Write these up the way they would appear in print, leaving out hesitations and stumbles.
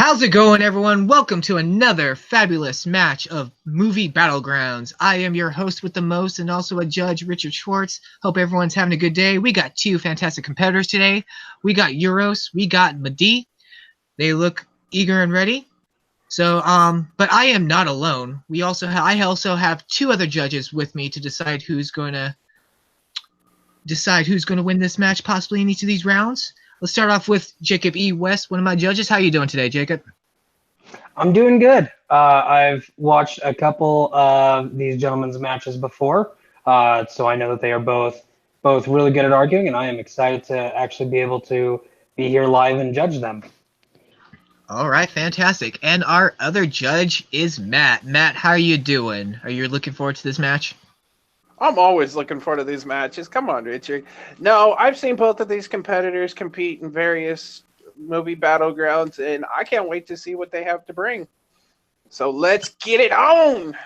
How's it going, everyone? Welcome to another fabulous match of Movie Battlegrounds. I am your host with the most and also a judge, Richard Schwartz. Hope everyone's having a good day. We got two fantastic competitors today. We got Euros, we got Madi. They look eager and ready. But I am not alone. I also have two other judges with me to decide who's going to win this match, possibly in each of these rounds. Let's start off with Jacob E. West, one of my judges. How are you doing today, Jacob? I'm doing good. I've watched a couple of these gentlemen's matches before, so I know that they are both really good at arguing, and I am excited to actually be able to be here live and judge them. All right, fantastic. And our other judge is Matt. Matt, how are you doing? Are you looking forward to this match? I'm always looking forward to these matches. Come on, Richard. No, I've seen both of these competitors compete in various movie battlegrounds, and I can't wait to see what they have to bring. So let's get it on!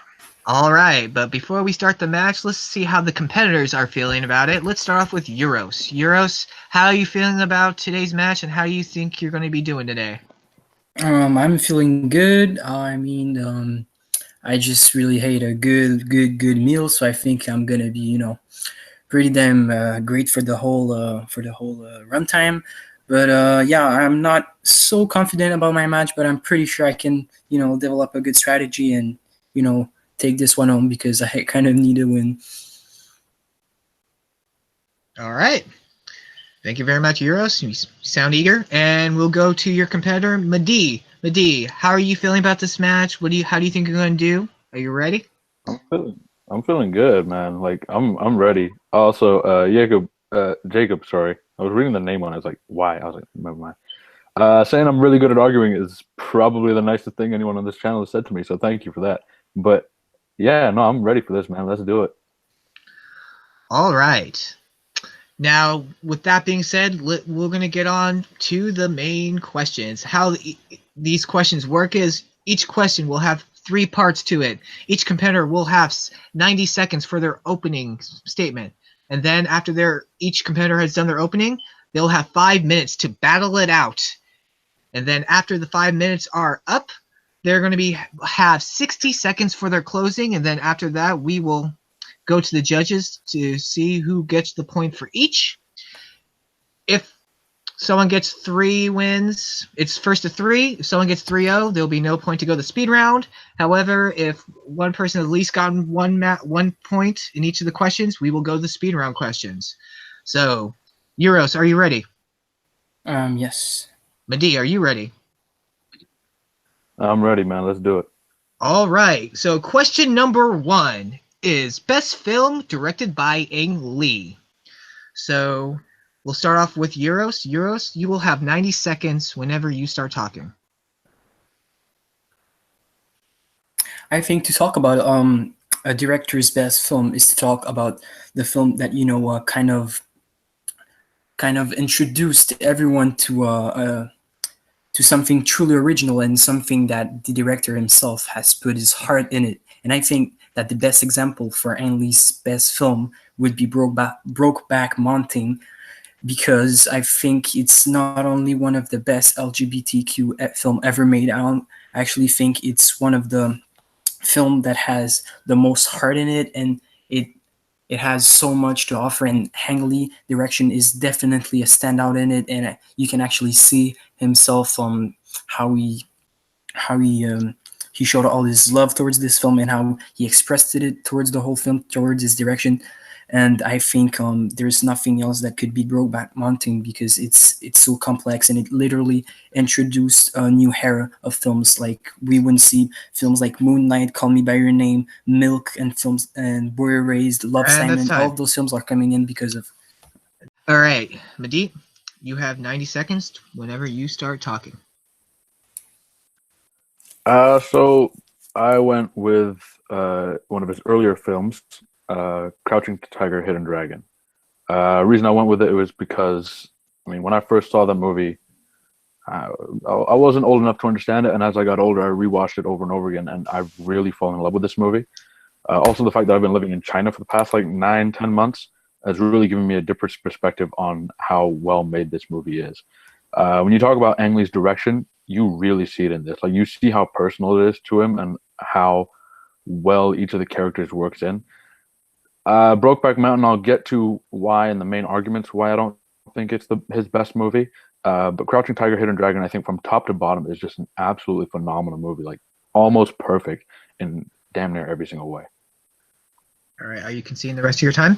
All right, but before we start the match, let's see how the competitors are feeling about it. Let's start off with Euros. Euros, how are you feeling about today's match, and how do you think you're going to be doing today? I'm feeling good. I just really hate a good meal, so I think I'm gonna be, pretty damn great for the whole runtime. But yeah, I'm not so confident about my match, but I'm pretty sure I can, develop a good strategy and, take this one home because I kind of need a win. All right. Thank you very much, Euros. You sound eager. And we'll go to your competitor, Madi. Madi, how are you feeling about this match? How do you think you're going to do? Are you ready? I'm feeling good, man. Like I'm ready. Also, Jacob, sorry. I was reading the name on it. I was like, why? I was like, never mind. Saying I'm really good at arguing is probably the nicest thing anyone on this channel has said to me, so thank you for that. But yeah, no, I'm ready for this, man. Let's do it. All right. Now, with that being said, we're going to get on to the main questions. How these questions work is each question will have 3 parts to it. Each competitor will have 90 seconds for their opening statement. And then after each competitor has done their opening, they'll have 5 minutes to battle it out. And then after the 5 minutes are up, they're going to have 60 seconds for their closing. And then after that, we will go to the judges to see who gets the point for each. If someone gets 3 wins, it's first to 3. If someone gets 3-0, there'll be no point to go to the speed round. However, if one person at least gotten 1 point in each of the questions, we will go to the speed round questions. So, Euros, are you ready? Yes. Madi, are you ready? I'm ready, man. Let's do it. All right. So, question number 1 is Best Film directed by Ang Lee. So, we'll start off with Euros. Euros, you will have 90 seconds whenever you start talking. I think to talk about a director's best film is to talk about the film that kind of introduced everyone to something truly original and something that the director himself has put his heart in it. And I think that the best example for Ang Lee's best film would be Brokeback Mountain, because I think it's not only one of the best LGBTQ film ever made. I actually think it's one of the film that has the most heart in it, and it has so much to offer. And Ang Lee direction is definitely a standout in it, and you can actually see himself how he showed all his love towards this film and how he expressed it towards the whole film, towards his direction. And I think there's nothing else that could beat Brokeback Mountain, because it's so complex, and it literally introduced a new era of films. Like we wouldn't see films like Moonlight, Call Me by Your Name, Milk, and films and Boy Erased, Love, Simon. All of those films are coming in because of. All right, Madi, you have 90 seconds whenever you start talking. So I went with one of his earlier films, Crouching Tiger, Hidden Dragon. Reason I went with it was because, when I first saw that movie, I wasn't old enough to understand it, and as I got older, I rewatched it over and over again, and I've really fallen in love with this movie. Also, the fact that I've been living in China for the past 9-10 months has really given me a different perspective on how well made this movie is. When you talk about Ang Lee's direction, you really see it in this. Like, you see how personal it is to him and how well each of the characters works in. Brokeback Mountain, I'll get to why and the main arguments why I don't think it's his best movie. But Crouching Tiger, Hidden Dragon, I think from top to bottom is just an absolutely phenomenal movie. Like, almost perfect in damn near every single way. All right, are you conceding the rest of your time?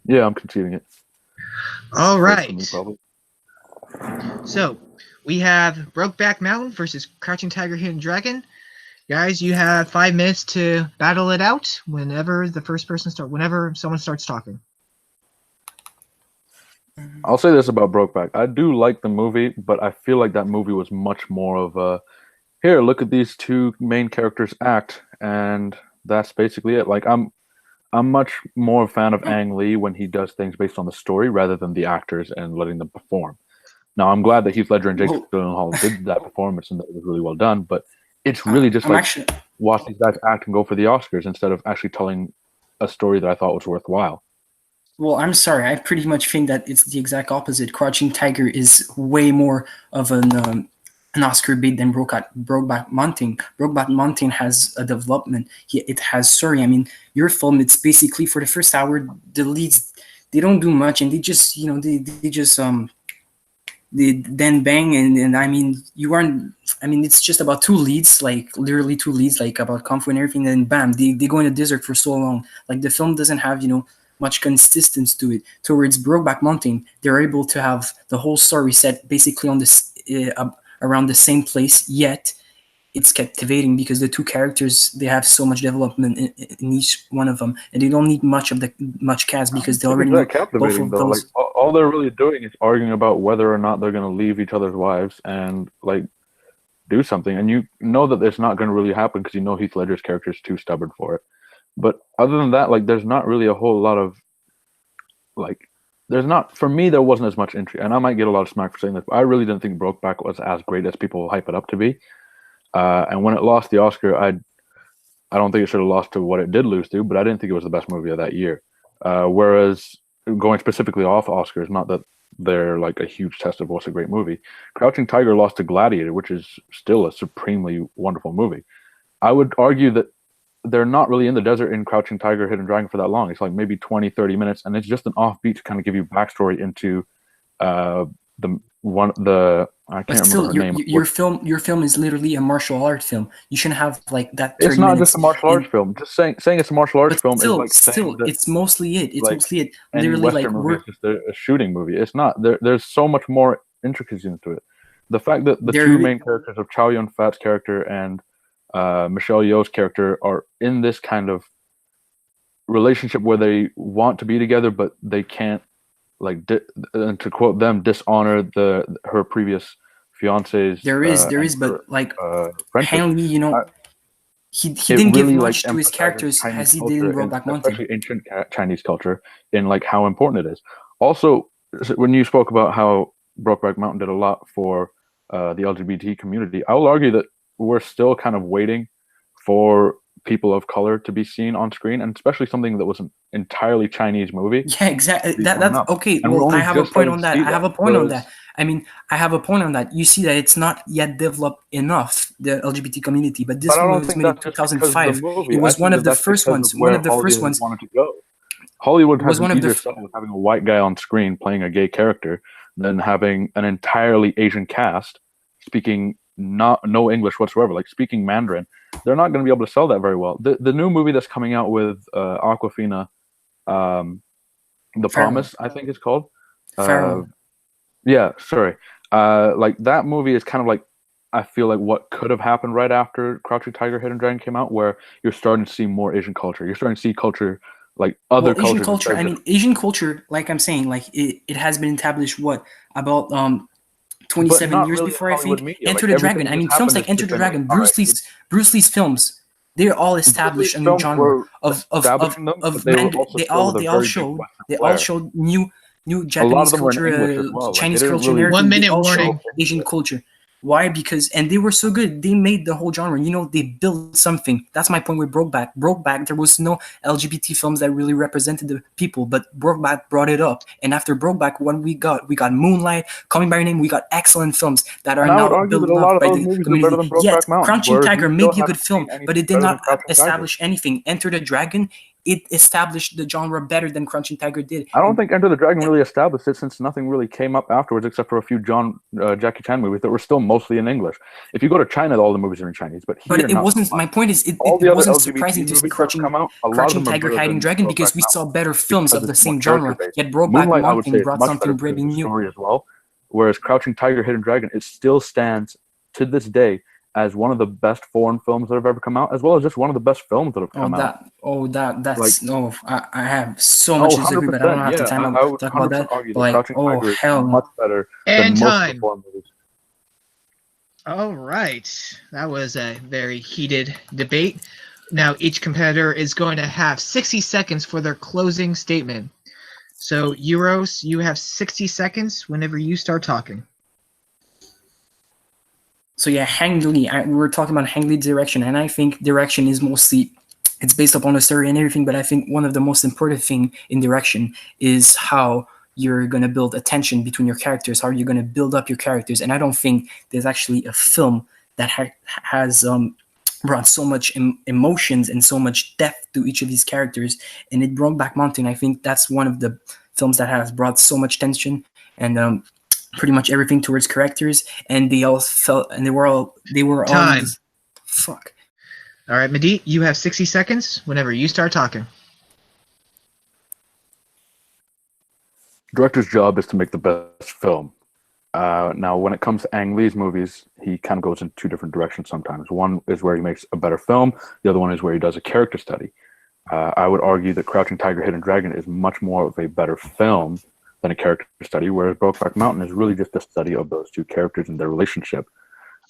Yeah, I'm conceding it. All right. Probably. So we have Brokeback Mountain versus Crouching Tiger, Hidden Dragon. Guys, you have 5 minutes to battle it out whenever someone starts talking. I'll say this about Brokeback. I do like the movie, but I feel like that movie was much more of a, here, look at these two main characters act, and that's basically it. Like, I'm much more a fan of Ang Lee when he does things based on the story rather than the actors and letting them perform. Now, I'm glad that Heath Ledger and Jake Gyllenhaal did that performance and that it was really well done, but it's really just watch these guys act and go for the Oscars instead of actually telling a story that I thought was worthwhile. Well, I'm sorry. I pretty much think that it's the exact opposite. Crouching Tiger is way more of an Oscar bait than Brokeback Mountain. Brokeback Mountain has a development. It has story. I mean, your film, it's basically for the first hour, the leads, they don't do much, and they just, they then bang, and I mean, it's just about two leads, like literally two leads, like about Kung Fu and everything, and then bam, they go in the desert for so long. Like, the film doesn't have, much consistency to it. Towards Brokeback Mountain, they're able to have the whole story set basically on this around the same place, yet it's captivating because the two characters, they have so much development in each one of them, and they don't need much cast because they already know both of those. Like, all they're really doing is arguing about whether or not they're going to leave each other's wives and like do something, and you know that it's not going to really happen because you know Heath Ledger's character is too stubborn for it. But other than that, like, there's not really a whole lot of, like, for me, there wasn't as much entry, and I might get a lot of smack for saying this, but I really didn't think Brokeback was as great as people hype it up to be. And when it lost the Oscar, I don't think it should have lost to what it did lose to, but I didn't think it was the best movie of that year. Whereas going specifically off Oscars, not that they're like a huge test of what's a great movie, Crouching Tiger lost to Gladiator, which is still a supremely wonderful movie. I would argue that they're not really in the desert in Crouching Tiger, Hidden Dragon for that long. It's like maybe 20, 30 minutes, and it's just an offbeat to kind of give you backstory into I can't remember her name. Your film is literally a martial art film. You shouldn't have like that. It's not just a martial arts film. Just saying it's a martial arts film is like still, it's mostly it. It's like, mostly it. Literally, like, it's just a shooting movie. It's not. There's so much more intricacies into it. The fact that the two main characters of Chow Yun-fat's character and Michelle Yeoh's character are in this kind of relationship where they want to be together, but they can't, like, and to quote them, dishonor her previous fiancés. There is, but like Hanley, he didn't give much to his characters as he did in Brokeback Mountain, especially ancient Chinese culture, in like how important it is. Also, when you spoke about how Brokeback Mountain did a lot for the LGBT community, I will argue that we're still kind of waiting for people of color to be seen on screen, and especially something that was an entirely Chinese movie. Yeah, exactly. That's okay. Well, I have a point on that. I have a point on that. You see that it's not yet developed enough, the LGBT community, but this movie was made in 2005. It was one of the first ones. Wanted to go. Hollywood has an easier stuff with having a white guy on screen playing a gay character than having an entirely Asian cast speaking no English whatsoever, like speaking Mandarin. They're not going to be able to sell that very well. The new movie that's coming out with Awkwafina, The Promise, I think it's called. Yeah, sorry. Like, that movie is kind of like, I feel like what could have happened right after Crouching Tiger, Hidden Dragon came out, where you're starting to see more Asian culture. You're starting to see culture, like other cultures. Asian culture. I mean, Asian culture, like I'm saying, like it has been established about 27 years before, I think. Enter the Dragon. I mean, films like Enter the Dragon, Bruce Lee's films, they're all established a new genre of manga. They all show new Japanese culture, Chinese culture, 1 minute warning. Asian culture. Why? Because and they were so good. They made the whole genre. They built something. That's my point with Brokeback. Brokeback, there was no LGBT films that really represented the people, but Brokeback brought it up. And after Brokeback, what we got Moonlight, Call Me by Your Name. We got excellent films that are And I would now argue that built a lot up of by those the movies are community. better than Yet, Brokeback Mountain. Crouching whereas Tiger we maybe still a good haven't film, seen anything but it did better than not Crouching Tiger. establish anything. Enter the Dragon, it established the genre better than Crouching Tiger did. I don't think Enter the Dragon really established it, since nothing really came up afterwards except for a few Jackie Chan movies that were still mostly in English. If you go to China, all the movies are in Chinese, but here, But it wasn't. My point is, it all the other wasn't LGBT surprising to see movies that have come out, a lot of Crouching them are Tiger, better Hiding than Dragon because Brokeback we saw Mountain, better films because of the it's more same genre. character-based. Yet Brokeback Moonlight, I would say, Mountain is brought much something better because really of the new. story as well. Whereas Crouching Tiger, Hidden Dragon, it still stands to this day as one of the best foreign films that have ever come out, as well as just one of the best films that have come out. That's no. I have so Oh, much to disagree, but I don't 100%, have the yeah. time I to would talk about 100% that. argue But that like, Crouching oh Tiger is hell no. much better And than most of time. the foreign movies. All right. That was a very heated debate. Now, each competitor is going to have 60 seconds for their closing statement. So, Euros, you have 60 seconds whenever you start talking. So yeah, Hang Lee. We were talking about Hang Lee direction, and I think direction is mostly it's based upon the story and everything. But I think one of the most important thing in direction is how you're gonna build a tension between your characters. How you're gonna build up your characters, and I don't think there's actually a film that has brought so much emotions and so much depth to each of these characters. And it Brokeback Mountain, I think that's one of the films that has brought so much tension and pretty much everything towards characters. And they all felt, and they were all Time. Fuck. All right, Mehdi, you have 60 seconds whenever you start talking. Director's job is to make the best film. Now, when it comes to Ang Lee's movies, he kind of goes in two different directions sometimes. One is where he makes a better film. The other one is where he does a character study. I would argue that Crouching Tiger, Hidden Dragon is much more of a better film than a character study, whereas Brokeback Mountain is really just a study of those two characters and their relationship.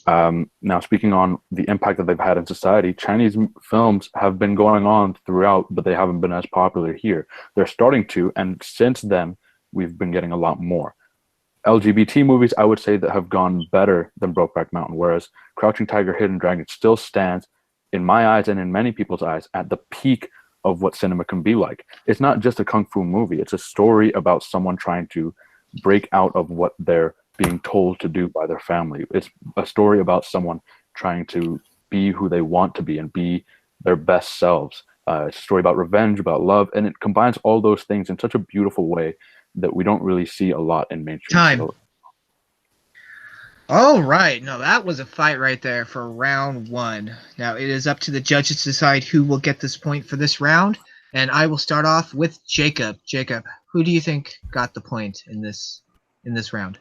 Now, speaking on the impact that they've had in society, Chinese films have been going on throughout, but they haven't been as popular here. They're starting to, and since then, we've been getting a lot more. LGBT movies, I would say, that have gone better than Brokeback Mountain, whereas Crouching Tiger, Hidden Dragon still stands, in my eyes and in many people's eyes, at the peak of what cinema can be like. It's not just a kung fu movie. It's a story about someone trying to break out of what they're being told to do by their family. It's a story about someone trying to be who they want to be and be their best selves. It's a story about revenge, about love, and it combines all those things in such a beautiful way that we don't really see a lot in mainstream Time. cinema. All right. Now, that was a fight right there for round one. Now, it is up to the judges to decide who will get this point for this round. And I will start off with Jacob. Jacob, who do you think got the point in this round?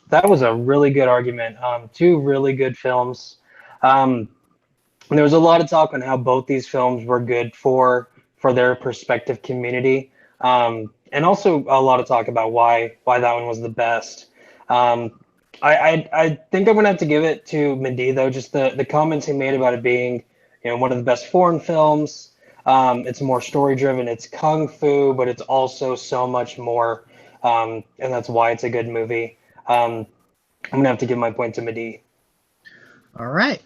That was a really good argument. Two really good films. There was a lot of talk on how both these films were good for their respective community, and also a lot of talk about why that one was the best. I think I'm gonna have to give it to Mehdi though. Just the comments he made about it being, one of the best foreign films. It's more story driven. It's kung fu, but it's also so much more, and that's why it's a good movie. I'm gonna have to give my point to Mehdi. All right.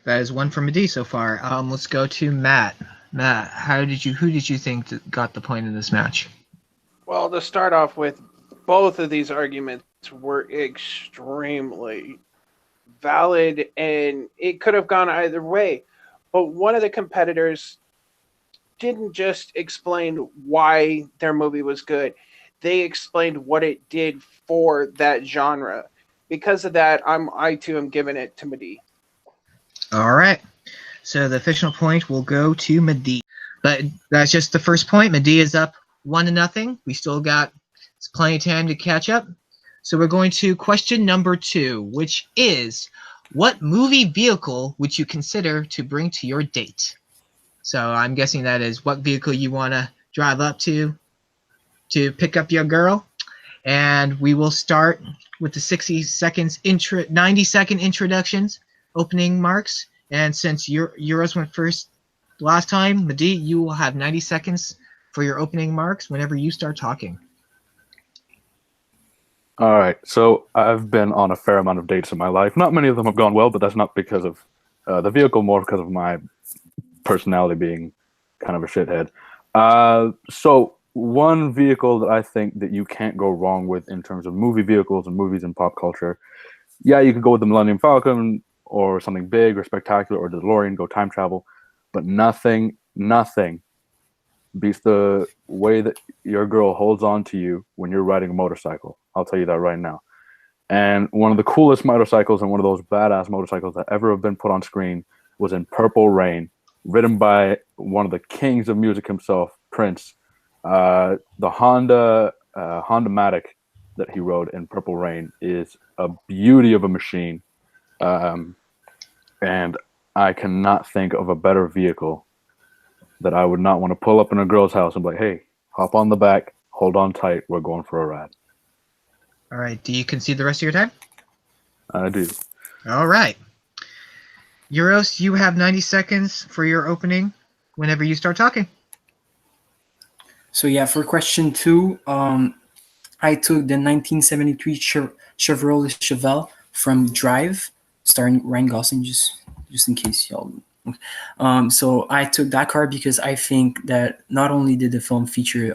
That is one for Mehdi so far. Let's go to Matt. Matt, who did you think got the point in this match? Well, to start off with, both of these arguments were extremely valid, and it could have gone either way. But one of the competitors didn't just explain why their movie was good. They explained what it did for that genre. Because of that, I too am giving it to Mehdi. All right. So the official point will go to Mehdi. But that's just the first point. Mehdi is up 1-0. We still got plenty of time to catch up. So we're going to question number 2, which is, what movie vehicle would you consider to bring to your date? So I'm guessing that is what vehicle you want to drive up to pick up your girl. And we will start with the 90-second introductions, opening marks. And since Euros went first last time, Mehdi, you will have 90 seconds for your opening marks whenever you start talking. All right. So I've been on a fair amount of dates in my life. Not many of them have gone well, but that's not because of the vehicle, more because of my personality being kind of a shithead. So one vehicle that I think that you can't go wrong with in terms of movie vehicles and movies and pop culture. Yeah, you could go with the Millennium Falcon or something big or spectacular or the DeLorean, go time travel, but nothing beats the way that your girl holds on to you when you're riding a motorcycle. I'll tell you that right now. And one of the coolest motorcycles and one of those badass motorcycles that ever have been put on screen was in Purple Rain, written by one of the kings of music himself, Prince. The Honda Matic that he rode in Purple Rain is a beauty of a machine. And I cannot think of a better vehicle that I would not want to pull up in a girl's house and be like, hey, hop on the back, hold on tight, we're going for a ride. All right. Do you concede the rest of your time? I do. All right. Euros, you have 90 seconds for your opening whenever you start talking. So yeah, for question 2, I took the 1973 Chevrolet Chevelle from Drive, starring Ryan Gosling, just in case y'all. So I took that car because I think that not only did the film feature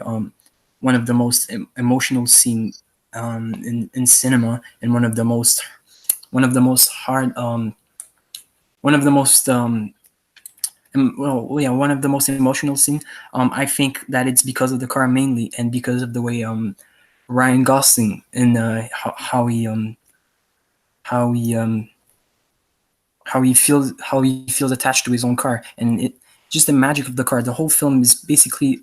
one of the most emotional scenes in cinema, and one of the most emotional scene. I think that it's because of the car mainly, and because of the way Ryan Gosling and how he feels attached to his own car, and it just the magic of the car. The whole film is basically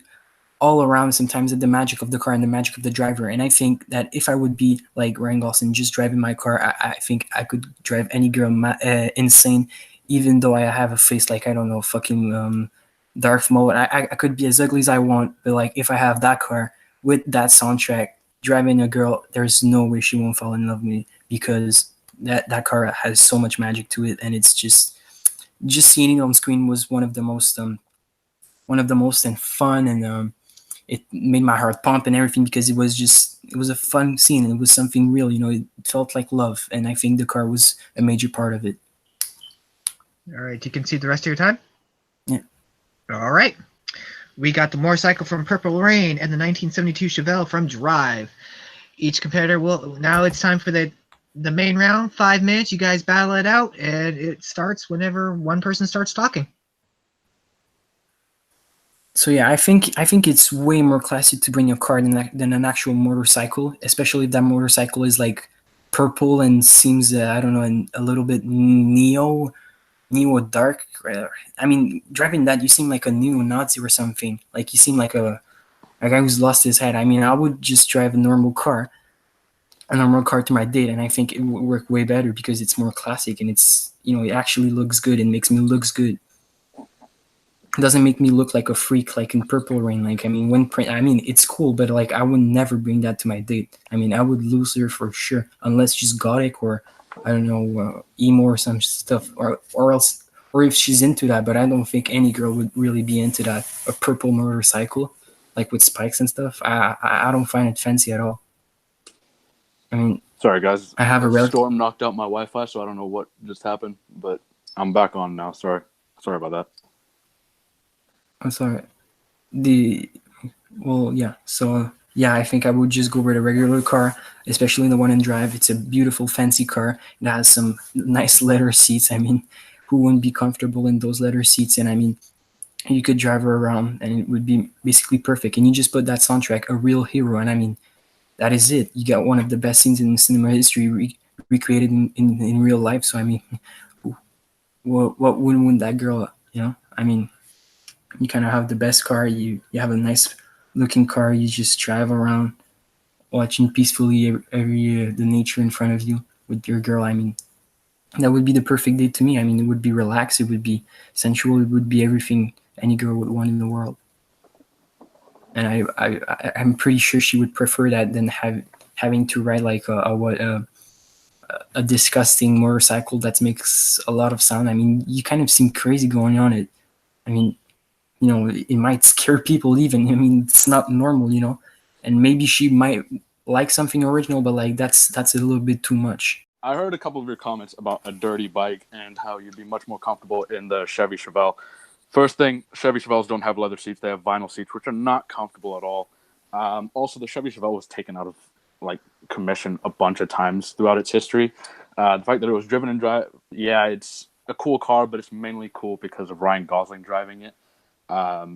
all around sometimes the magic of the car and the magic of the driver. And I think that if I would be like Ryan Gosling, just driving my car, I think I could drive any girl insane, even though I have a face like, I don't know, fucking Darth Maul. I could be as ugly as I want, but like if I have that car with that soundtrack, driving a girl, there's no way she won't fall in love with me, because that car has so much magic to it, and it's just seeing it on screen was one of the most and fun, and it made my heart pump and everything, because it was a fun scene, and it was something real, it felt like love, and I think the car was a major part of it. All right. Do you concede the rest of your time? Yeah. All right. We got the motorcycle from Purple Rain and the 1972 Chevelle from Drive. Each competitor will. Now it's time for the main round. 5 minutes. You guys battle it out, and it starts whenever one person starts talking. So yeah, I think it's way more classy to bring a car than an actual motorcycle, especially if that motorcycle is like purple and seems I don't know, a little bit neo dark. I mean, driving that, you seem like a neo-Nazi or something. Like you seem like a guy who's lost his head. I mean, I would just drive a normal car to my date, and I think it would work way better because it's more classic, and it's it actually looks good and makes me look good. It doesn't make me look like a freak like in Purple Rain. Like, I mean, it's cool, but like I would never bring that to my date. I mean, I would lose her for sure, unless she's gothic or I don't know, emo or some stuff, or if she's into that. But I don't think any girl would really be into that. A purple motorcycle, like with spikes and stuff. I don't find it fancy at all. I mean, sorry guys, I have a storm knocked out my Wi-Fi, so I don't know what just happened, but I'm back on now. Sorry about that. I'm sorry. So I think I would just go with a regular car, especially the one in Drive. It's a beautiful, fancy car. It has some nice leather seats. I mean, who wouldn't be comfortable in those leather seats? And I mean, you could drive her around, and it would be basically perfect. And you just put that soundtrack, A Real Hero, and I mean, that is it. You got one of the best scenes in cinema history recreated in real life. So I mean, what wouldn't win that girl? I mean, you kind of have the best car. You have a nice looking car. You just drive around, watching peacefully the nature in front of you with your girl. I mean, that would be the perfect date to me. I mean, it would be relaxed. It would be sensual. It would be everything any girl would want in the world. And I'm pretty sure she would prefer that than having to ride like a disgusting motorcycle that makes a lot of sound. I mean, you kind of seem crazy going on it. I mean, it might scare people even. I mean, it's not normal, and maybe she might like something original, but like that's a little bit too much. I heard a couple of your comments about a dirty bike and how you'd be much more comfortable in the Chevy Chevelle. First thing, Chevy Chevelles don't have leather seats; they have vinyl seats, which are not comfortable at all. Also, the Chevy Chevelle was taken out of like commission a bunch of times throughout its history. The fact that it was driven and drive, yeah, it's a cool car, but it's mainly cool because of Ryan Gosling driving it.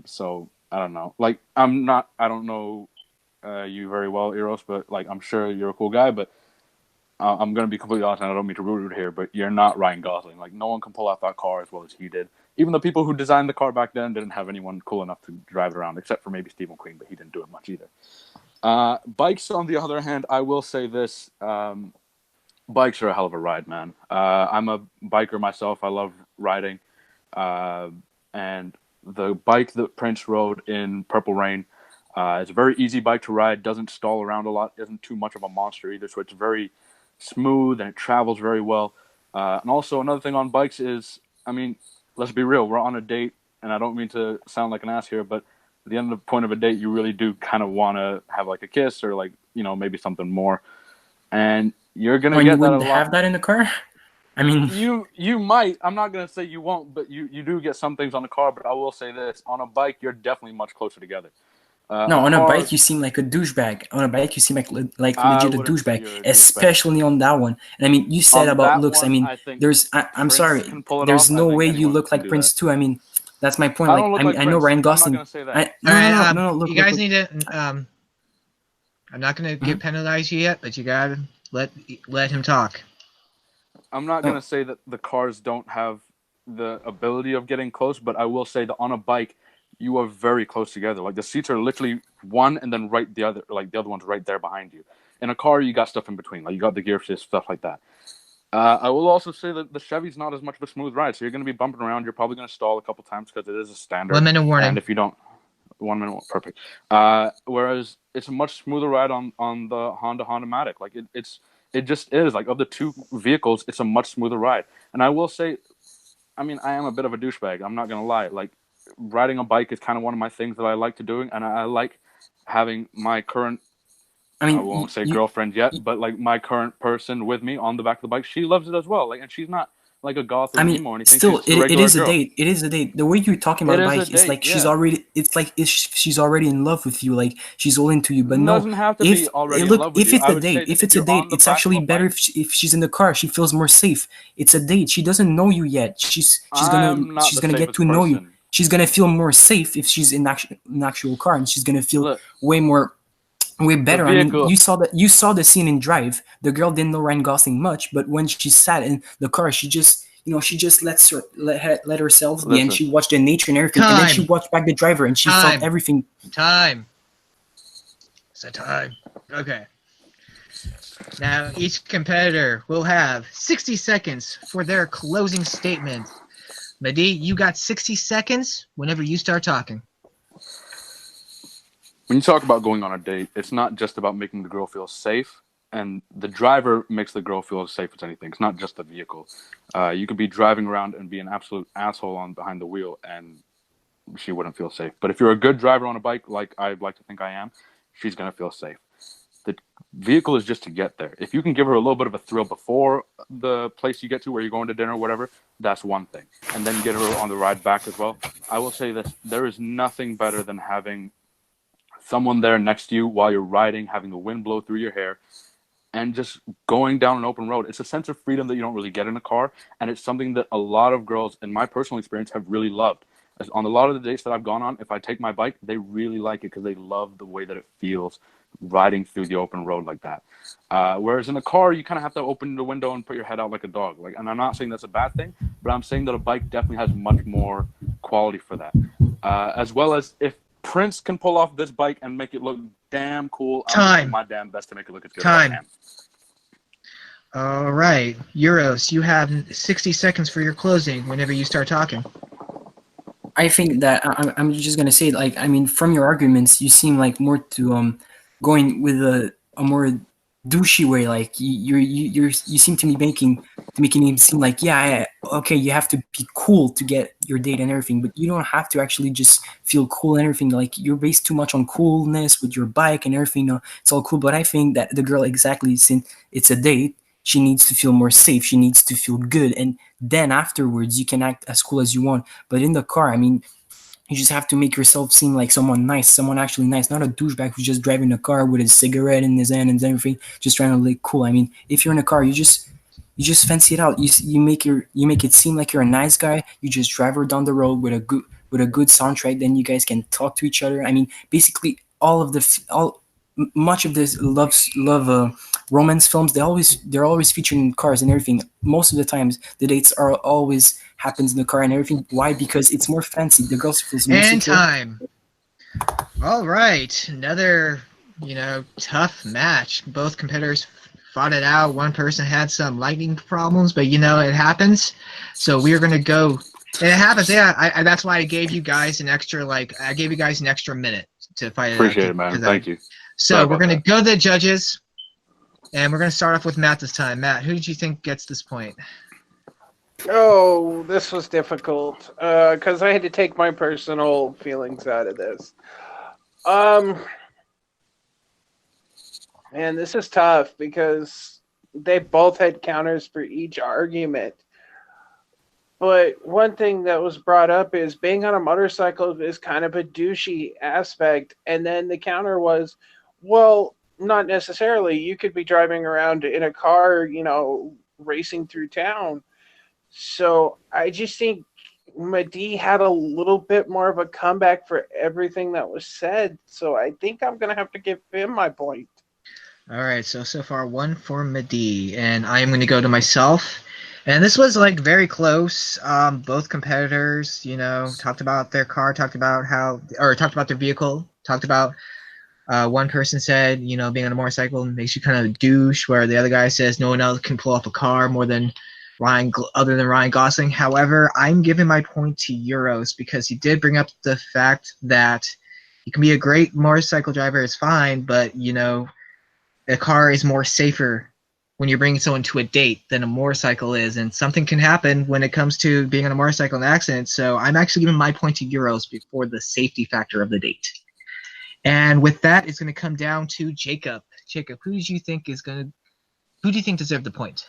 So I don't know. Like, I don't know you very well, Eros, but like I'm sure you're a cool guy. But I'm gonna be completely honest, and I don't mean to rude here, but you're not Ryan Gosling. Like, no one can pull off that car as well as he did. Even the people who designed the car back then didn't have anyone cool enough to drive it around, except for maybe Steve McQueen, but he didn't do it much either. Bikes, on the other hand, I will say this. Bikes are a hell of a ride, man. I'm a biker myself. I love riding. And the bike that Prince rode in Purple Rain is a very easy bike to ride, doesn't stall around a lot, isn't too much of a monster either, so it's very smooth and it travels very well. And also another thing on bikes is, I mean, let's be real, we're on a date, and I don't mean to sound like an ass here, but at the end of the point of a date, you really do kind of want to have like a kiss or like, you know, maybe something more. And you're going to get you that a wouldn't lot. have that in the car? I mean, you might. I'm not going to say you won't, but you do get some things on the car, but I will say this. On a bike, you're definitely much closer together. no, on a bike you seem like a douchebag. On a bike you seem like legit a wouldn't say you're a douchebag, douchebag. especially on that one. And I mean, you said On about that looks. one, I mean, I think I'm Prince sorry. can pull it There's off. I no think way you anyone look can like do Prince that. too. I mean, that's my point. I Like, don't look I mean, like I know Prince. Ryan I'm not Gosling. gonna say that. All right, No, look, you guys look. need to. I'm not gonna get penalized you yet, but you gotta let him talk. I'm not going to say that the cars don't have the ability of getting close, but I will say that on a bike, you are very close together. Like, the seats are literally one and then right the other, like the other one's right there behind you. In a car, you got stuff in between. Like, you got the gear shift, stuff like that. I will also say that the Chevy's not as much of a smooth ride, so you're going to be bumping around. You're probably going to stall a couple times because it is a standard. 1 minute warning. And if you don't, 1 minute, perfect. Whereas it's a much smoother ride on the Honda Matic. Like, it just is. Like, of the two vehicles, it's a much smoother ride. And I will say, I mean, I am a bit of a douchebag. I'm not going to lie. Like, riding a bike is kind of one of my things that I like to doing, and I like having my current, I won't say girlfriend yet, but like my current person with me on the back of the bike. She loves it as well. Like, and she's not like a goth or emo or anything. Still, she's it is girl. a date. It is a date. The way you're talking about bike is like she's already. It's like she's already in love with you. Like, she's all into you. But It no, doesn't have to be already in love with if you. it's a date, it's actually better if she's in the car. She feels more safe. It's a date. She doesn't know you yet. She's gonna get to know you. She's gonna feel more safe if she's in an actual car, and she's gonna feel way better. I mean, you saw the scene in Drive. The girl didn't know Ryan Gosling much, but when she sat in the car, she just let herself be, and she watched the nature and everything, and then she watched back the driver, and she felt everything. Time. It's a time. Okay. Now each competitor will have 60 seconds for their closing statement. Mehdi, you got 60 seconds whenever you start talking. When you talk about going on a date, it's not just about making the girl feel safe, and the driver makes the girl feel as safe as anything. It's not just the vehicle. You could be driving around and be an absolute asshole behind the wheel, and she wouldn't feel safe. But if you're a good driver on a bike, like I'd like to think I am, she's going to feel safe. The vehicle is just to get there. If you can give her a little bit of a thrill before the place you get to, where you're going to dinner or whatever, that's one thing. And then get her on the ride back as well. I will say this, there is nothing better than having someone there next to you while you're riding, having the wind blow through your hair, and just going down an open road. It's a sense of freedom that you don't really get in a car, and it's something that a lot of girls, in my personal experience, have really loved. On a lot of the dates that I've gone on, if I take my bike, they really like it because they love the way that it feels riding through the open road like that. Whereas in a car, you kind of have to open the window and put your head out like a dog. And I'm not saying that's a bad thing, but I'm saying that a bike definitely has much more quality for that. As well as if Prince can pull off this bike and make it look damn cool, I'm doing my damn best to make it look as good as I can. All right, Euros, you have 60 seconds for your closing whenever you start talking. I think that I'm just gonna say, like, I mean, from your arguments, you seem like more to going with a more douchey way. Like you seem to be making him seem like, yeah, okay, you have to be cool to get your date and everything, but you don't have to actually just feel cool and everything. Like, you're based too much on coolness with your bike and everything. It's all cool, but I think that the girl, exactly, since it's a date, she needs to feel more safe. She needs to feel good, and then afterwards you can act as cool as you want. But in the car, I mean, you just have to make yourself seem like someone nice, someone actually nice, not a douchebag who's just driving a car with his cigarette in his hand and everything, just trying to look cool. I mean, if you're in a car, you just fancy it out. You make it seem like you're a nice guy. You just drive her down the road with a good soundtrack. Then you guys can talk to each other. I mean, basically much of this love romance films, they're always featured in cars and everything. Most of the times, the dates are always happens in the car and everything. Why? Because it's more fancy. The girls feels more And secure. time. All right, another tough match. Both competitors fought it out. One person had some lighting problems, but it happens. So we are gonna go. And it happens. Yeah, that's why I gave you guys an extra minute to fight it out. Appreciate it, man. Thank you. So we're gonna go to the judges, and we're gonna start off with Matt this time. Matt, who did you think gets this point? Oh, this was difficult because I had to take my personal feelings out of this. And this is tough because they both had counters for each argument. But one thing that was brought up is being on a motorcycle is kind of a douchey aspect. And then the counter was, well, not necessarily. You could be driving around in a car, racing through town. So I just think Mehdi had a little bit more of a comeback for everything that was said. So I think I'm going to have to give him my point. All right, so far one for Mehdi, and I am going to go to myself. And this was very close. Both competitors, talked about their car, talked about their vehicle, talked about one person said, being on a motorcycle makes you kind of douche, where the other guy says no one else can pull off a car more than other than Ryan Gosling. However, I'm giving my point to Euros because he did bring up the fact that you can be a great motorcycle driver, it's fine, but a car is more safer when you're bringing someone to a date than a motorcycle is, and something can happen when it comes to being on a motorcycle in an accident. So I'm actually giving my point to Euros before the safety factor of the date. And with that, it's going to come down to Jacob. Jacob, who do you think deserved the point?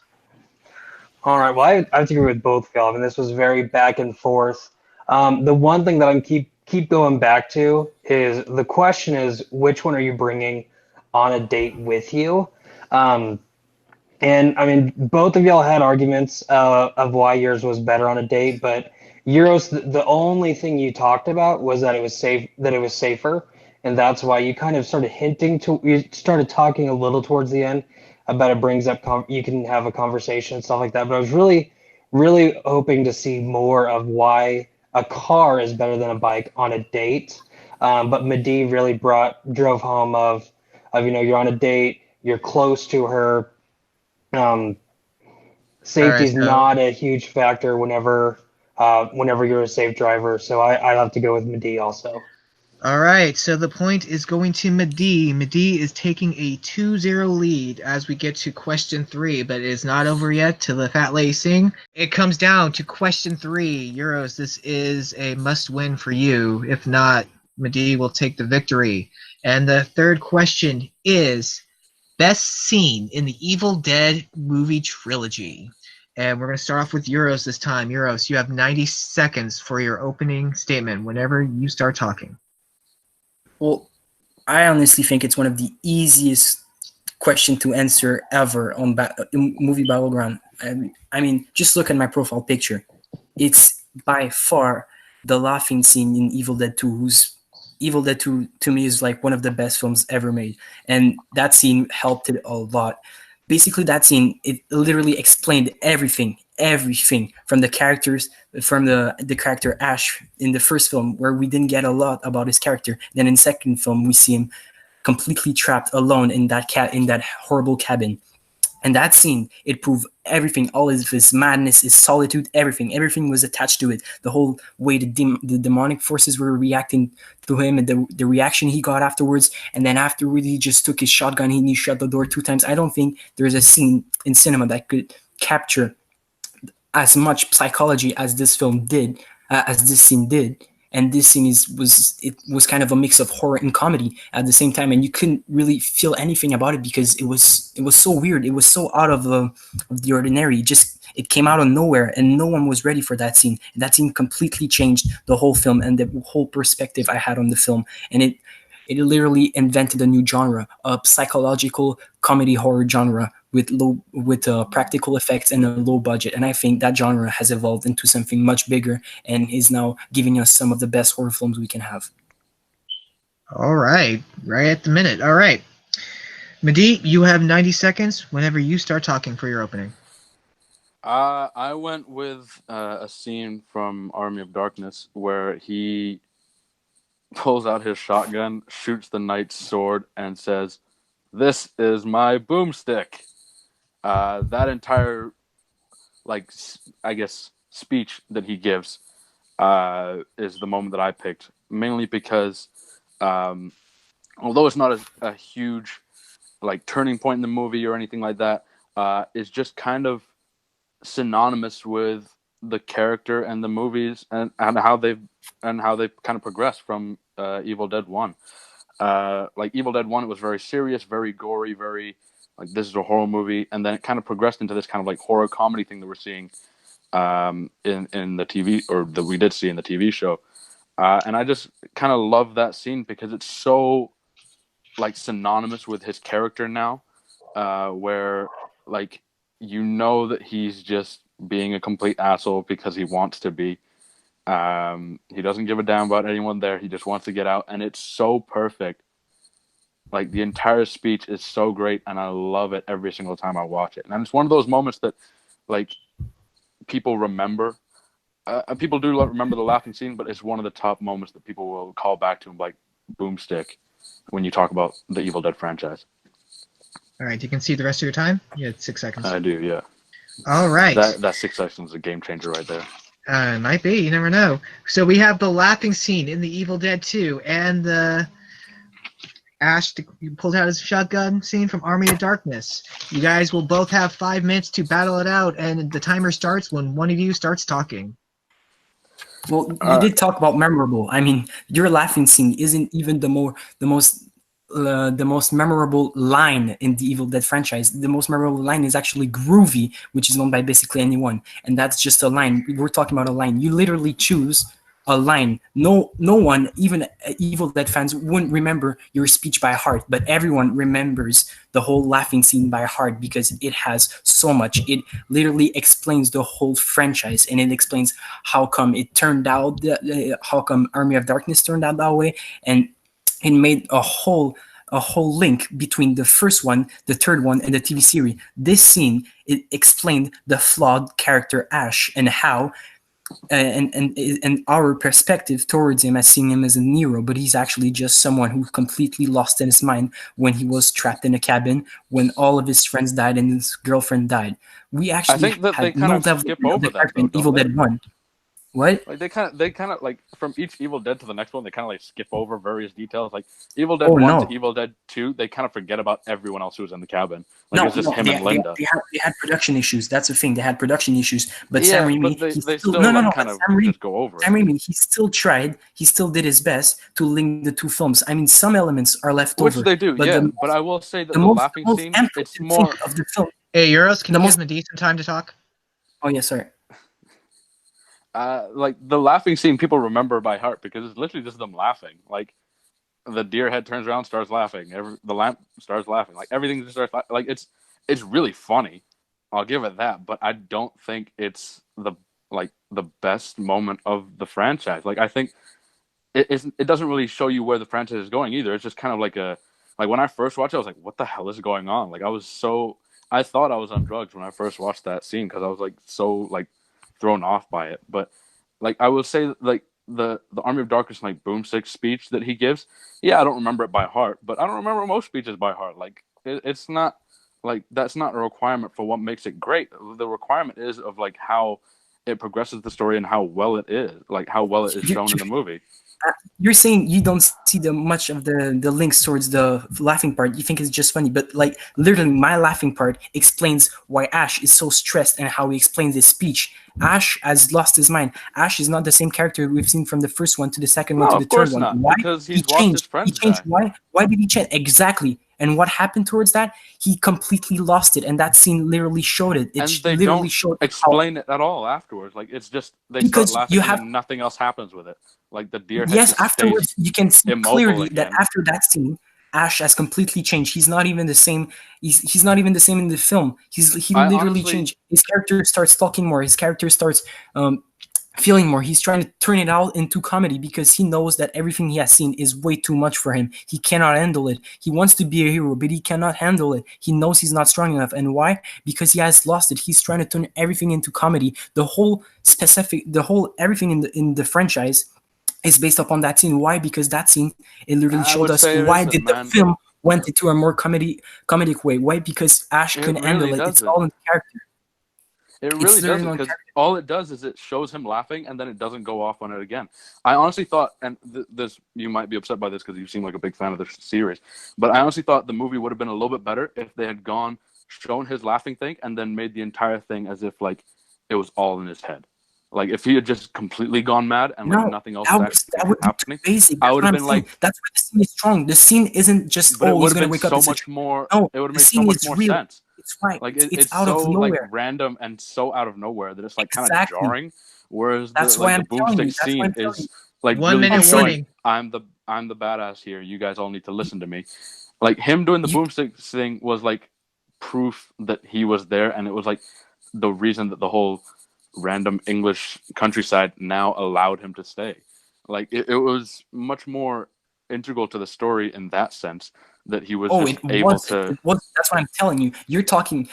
All right. Well, I have to agree with both of y'all. I mean, this was very back and forth. The one thing that I'm keep going back to is the question is, which one are you bringing on a date with you? And I mean, both of y'all had arguments of why yours was better on a date, but Euros, the only thing you talked about was that it was safer, and that's why you kind of started you started talking a little towards the end about it brings up you can have a conversation and stuff like that. But I was really, really hoping to see more of why a car is better than a bike on a date. But Mehdi really drove home of you're on a date, you're close to her. Safety's not a huge factor whenever you're a safe driver. So I have to go with Mehdi also. All right, so the point is going to Mehdi. Mehdi is taking a 2-0 lead as we get to question 3, but it is not over yet to the Fat Lady Sing. It comes down to question 3. Euros, this is a must-win for you. If not, Mehdi will take the victory. And the third question is best scene in the Evil Dead movie trilogy. And we're going to start off with Euros this time. Euros, you have 90 seconds for your opening statement whenever you start talking. Well, I honestly think it's one of the easiest questions to answer ever on movie Battleground. I mean, just look at my profile picture. It's by far the laughing scene in Evil Dead 2, whose Evil Dead 2 to me is like one of the best films ever made. And that scene helped it a lot. Basically, that scene, it literally explained everything from the characters, from the character Ash in the first film, where we didn't get a lot about his character. Then in second film, we see him completely trapped alone in that horrible cabin. And that scene, it proved everything, all of his madness, his solitude, everything was attached to it. The whole way the demonic forces were reacting to him, and the reaction he got afterwards. And then afterwards, he just took his shotgun and he shut the door 2 times. I don't think there's a scene in cinema that could capture as much psychology as this film did, as this scene did. And this scene was kind of a mix of horror and comedy at the same time, and you couldn't really feel anything about it because it was so weird. It was so out of the ordinary. It came out of nowhere, and no one was ready for that scene. And that scene completely changed the whole film and the whole perspective I had on the film. And it literally invented a new genre, a psychological comedy horror genre with practical effects and a low budget. And I think that genre has evolved into something much bigger and is now giving us some of the best horror films we can have. All right, right at the minute. All right, Mehdi, you have 90 seconds whenever you start talking for your opening. I went with a scene from Army of Darkness where he pulls out his shotgun, shoots the knight's sword, and says, "This is my boomstick." That entire, I guess, speech that he gives is the moment that I picked, mainly because although it's not a huge turning point in the movie or anything like that, it's just kind of synonymous with the character and the movies and how they've kind of progressed from Evil Dead 1. Evil Dead 1, it was very serious, very gory, very this is a horror movie, and then it kind of progressed into this kind of horror comedy thing that we're seeing in the TV, or that we did see in the TV show. And I just kind of love that scene because it's so synonymous with his character now, where that he's just being a complete asshole because he wants to be. He doesn't give a damn about anyone there. He just wants to get out, and it's so perfect. The entire speech is so great, and I love it every single time I watch it. And it's one of those moments that, people remember. People do remember the laughing scene, but it's one of the top moments that people will call back to, boomstick, when you talk about the Evil Dead franchise. All right, you can see the rest of your time? You had 6 seconds. I do, yeah. All right. That 6 seconds is a game changer right there. It might be. You never know. So we have the laughing scene in the Evil Dead 2 and the Ash pulled out his shotgun scene from Army of Darkness. You guys will both have 5 minutes to battle it out, and the timer starts when one of you starts talking. Well, you did talk about memorable. I mean, your laughing scene isn't even the most memorable line in the Evil Dead franchise. The most memorable line is actually Groovy, which is known by basically anyone, and that's just a line. We're talking about a line. You literally choose a line. No one, even Evil Dead fans, wouldn't remember your speech by heart, but everyone remembers the whole laughing scene by heart because it has so much. It literally explains the whole franchise, and it explains how come it turned out, how come Army of Darkness turned out that way, and it made a whole link between the first one, the third one, and the TV series. This scene, it explained the flawed character Ash and how and our perspective towards him as seeing him as a hero, but he's actually just someone who completely lost in his mind when he was trapped in a cabin, when all of his friends died and his girlfriend died. We actually I think that they kind of skip over that, though, Evil Dead 1. What? They kind of from each Evil Dead to the next one, they kind of skip over various details. Evil Dead 1 to Evil Dead 2, they kind of forget about everyone else who was in the cabin. It's just him and Linda. They had production issues. That's the thing. They had production issues. But yeah, Sam Raimi, but they still kind of just go over it. Sam Raimi, he still tried. He still did his best to link the two films. I mean, some elements are left over. Which they do, yeah. But I will say that the laughing scene, it's more of the film. Hey, Euros, can you give Mehdi some time to talk? Oh, yes, sorry. The laughing scene people remember by heart because it's literally just them laughing. The deer head turns around, starts laughing. The lamp starts laughing. Everything just starts laughing. It's really funny. I'll give it that, but I don't think it's the best moment of the franchise. I think it doesn't really show you where the franchise is going either. It's just kind of when I first watched it, I was like, what the hell is going on? I thought I was on drugs when I first watched that scene because I was so thrown off by it. But I will say the Army of Darkness boomstick speech that he gives, yeah, I don't remember it by heart, but I don't remember most speeches by heart. It's not Like that's not a requirement for what makes it great. The requirement is of like how it progresses the story and how well it is, like how well it is You, shown in the movie. you're saying you don't see the much of the links towards the laughing part. You think it's just funny, but like literally, my laughing part explains why Ash is so stressed and how he explains his speech. Ash has lost his mind. Ash is not the same character we've seen from the first one to the second one No, to the of third course one. not, Why? because He he's watched his changed. He friends changed. die. Why? Why did he change? Exactly. And what happened towards that? He completely lost it, and that scene literally showed it. It And they literally don't showed how, explain it at all afterwards. Like it's just they start because laughing you and have then nothing else happens with it. Like the deer head yes, just afterwards stays you can see immobile clearly that again. after that scene, Ash has completely changed. He's not even the same. He's not even the same in the film. He I literally honestly, changed. His character starts talking more. His character starts feeling more. He's trying to turn it out into comedy because he knows that everything he has seen is way too much for him. He cannot handle it. He wants to be a hero, but he cannot handle it. He knows he's not strong enough. And why? Because he has lost it. He's trying to turn everything into comedy. The whole everything in the franchise is based upon that scene. Why? Because that scene it literally I showed would us say it why isn't, did the man. film went into a more comedic way. Why? Because Ash It couldn't really handle it. It's doesn't. all in character. It It's really literally doesn't, on because character. all it does is it shows him laughing and then it doesn't go off on it again. I honestly thought, and this you might be upset by this because you seem like a big fan of the series, but I honestly thought the movie would have been a little bit better if they had shown his laughing thing and then made the entire thing as if like it was all in his head. Like if he had just completely gone mad and like No, nothing else was actually that would be too happening, basic. I That's would what have I'm been saying. like, That's why the scene is strong. The scene isn't just but it would he's have gonna been wake up so and say, much more. no, It would have the made so scene much is more real. sense. It's right. Like It's it's out of so like nowhere. random and so out of nowhere that it's like kind of Exactly. jarring. Whereas That's the why like the I'm telling you. boomstick That's why I'm scene telling you. is like One really minute just showing warning. I'm the badass here. You guys all need to listen to me. Like him doing the You, boomstick thing was like proof that he was there, and it was like the reason that the whole random English countryside now allowed him to stay. Like it was much more integral to the story in that sense that he was oh, just it able was. to. It was. That's what I'm telling you. You're talking.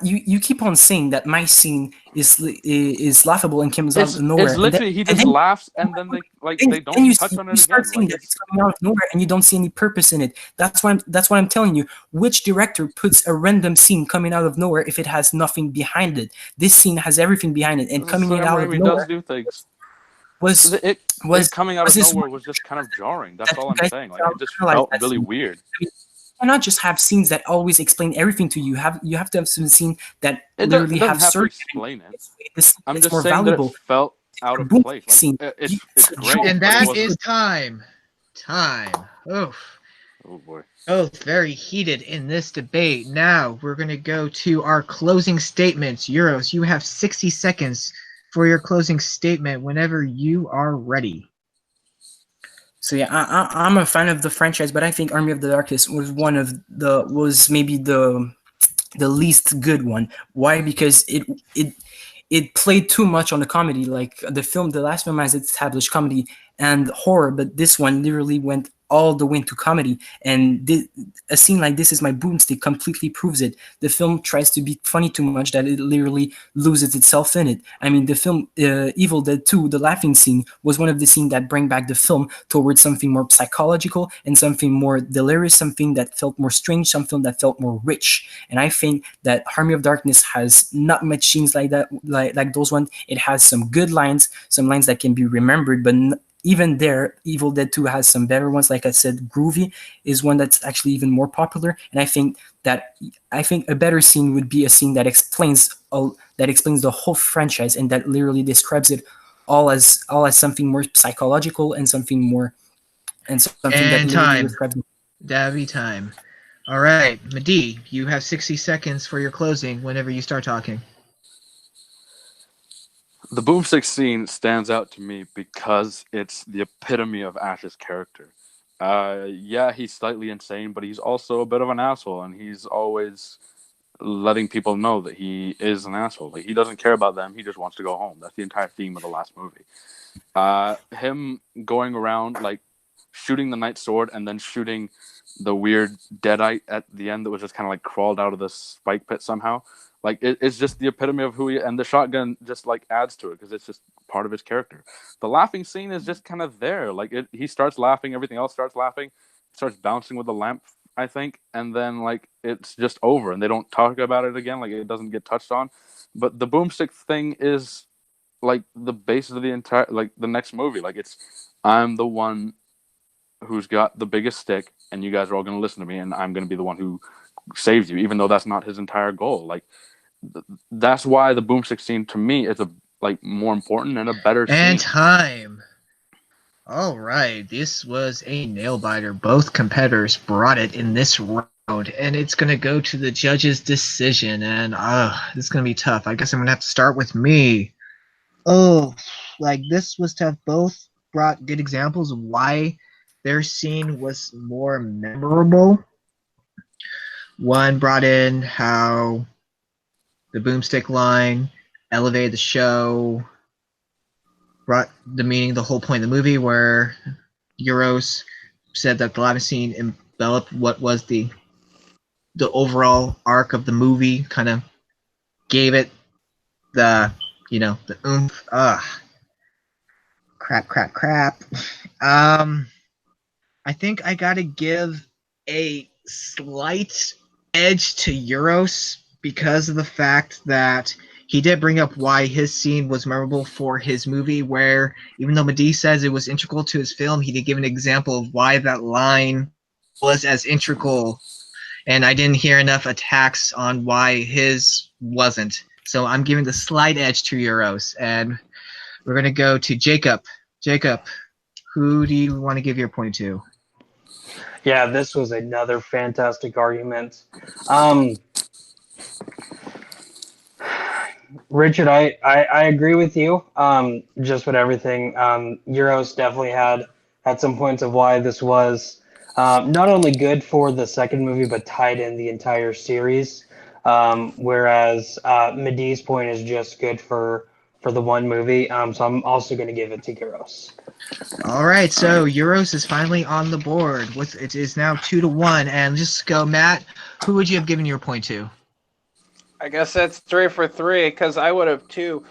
You keep on saying that my scene is laughable and comes out of It's nowhere, literally he and just then laughs and then they then don't touch on you it start again. saying Like that it's coming out of nowhere and you don't see any purpose in it. That's what I'm telling you. Which director puts a random scene coming out of nowhere if it has nothing behind it? This scene has everything behind it, and coming it Sam out of Raimi does nowhere do things. was It coming out of this nowhere one was just kind of jarring. That's that all you I'm guys saying. Like it just realize felt that really scene. weird. I mean, you cannot just have scenes that always explain everything to you. You have to have some scene that literally It doesn't have have to certain. explain it. The scene I'm is just more saying that it valuable. felt out A of boom place. Like scene. it's a great, And but it that wasn't. is time. Time. Oof. Oh boy. Both very heated in this debate. Now we're going to go to our closing statements. Euros, you have 60 seconds for your closing statement whenever you are ready. So yeah, I'm a fan of the franchise, but I think Army of the Darkness was maybe the least good one. Why? Because it played too much on the comedy. Like the last film has established comedy and horror, but this one literally went all the way into comedy. And a scene like This Is My Boomstick completely proves it. The film tries to be funny too much that it literally loses itself in it. I mean, the film Evil Dead 2, the laughing scene, was one of the scenes that bring back the film towards something more psychological and something more delirious, something that felt more strange, something that felt more rich. And I think that Army of Darkness has not much scenes like that, like those ones. It has some good lines, some lines that can be remembered, but even there, Evil Dead 2 has some better ones. Like I said, Groovy is one that's actually even more popular. And I think a better scene would be a scene that explains the whole franchise and that literally describes it all as something more psychological and something that And literally time. describes it. That'd be time. All right, Madi, you have 60 seconds for your closing whenever you start talking. The boomstick scene stands out to me because it's the epitome of Ash's character. Yeah, he's slightly insane, but he's also a bit of an asshole, and he's always letting people know that he is an asshole. Like he doesn't care about them; he just wants to go home. That's the entire theme of the last movie. Him going around like shooting the night sword and then shooting the weird deadite at the end that was just kind of like crawled out of the spike pit somehow. Like it's just the epitome of who he, and the shotgun just like adds to it because it's just part of his character. The laughing scene is just kind of there. Like he starts laughing, everything else starts laughing, starts bouncing with the lamp I think, and then like it's just over, and they don't talk about it again. Like it doesn't get touched on. But the boomstick thing is like the basis of the entire like the next movie. Like it's I'm the one who's got the biggest stick, and you guys are all going to listen to me, and I'm going to be the one who saves you, even though that's not his entire goal. Like that's why the boomstick scene to me is a like more important and a better And scene. time. All right, this was a nail biter. Both competitors brought it in this round, and it's gonna go to the judge's decision. And this is gonna be tough. I guess I'm gonna have to start with me. Oh, like this was tough. Both brought good examples of why their scene was more memorable. One brought in how the boomstick line elevated the show, brought the meaning, the whole point of the movie, where Euros said that the last scene enveloped what was the overall arc of the movie, kind of gave it the the oomph. Crap. I think I gotta give a slight edge to Euros because of the fact that he did bring up why his scene was memorable for his movie, where even though Mehdi says it was integral to his film, he did give an example of why that line was as integral, and I didn't hear enough attacks on why his wasn't. So I'm giving the slight edge to Euros, and we're going to go to Jacob. Jacob, who do you want to give your point to? Yeah, this was another fantastic argument. Richard, I agree with you. Just with everything. Euros definitely had some points of why this was not only good for the second movie, but tied in the entire series. Whereas Mehdi's point is just good for the one movie. So I'm also going to give it to Euros. All right, so Euros is finally on the board. It is now 2-1, and just go, Matt. Who would you have given your point to? I guess that's 3 for 3 because I would have too.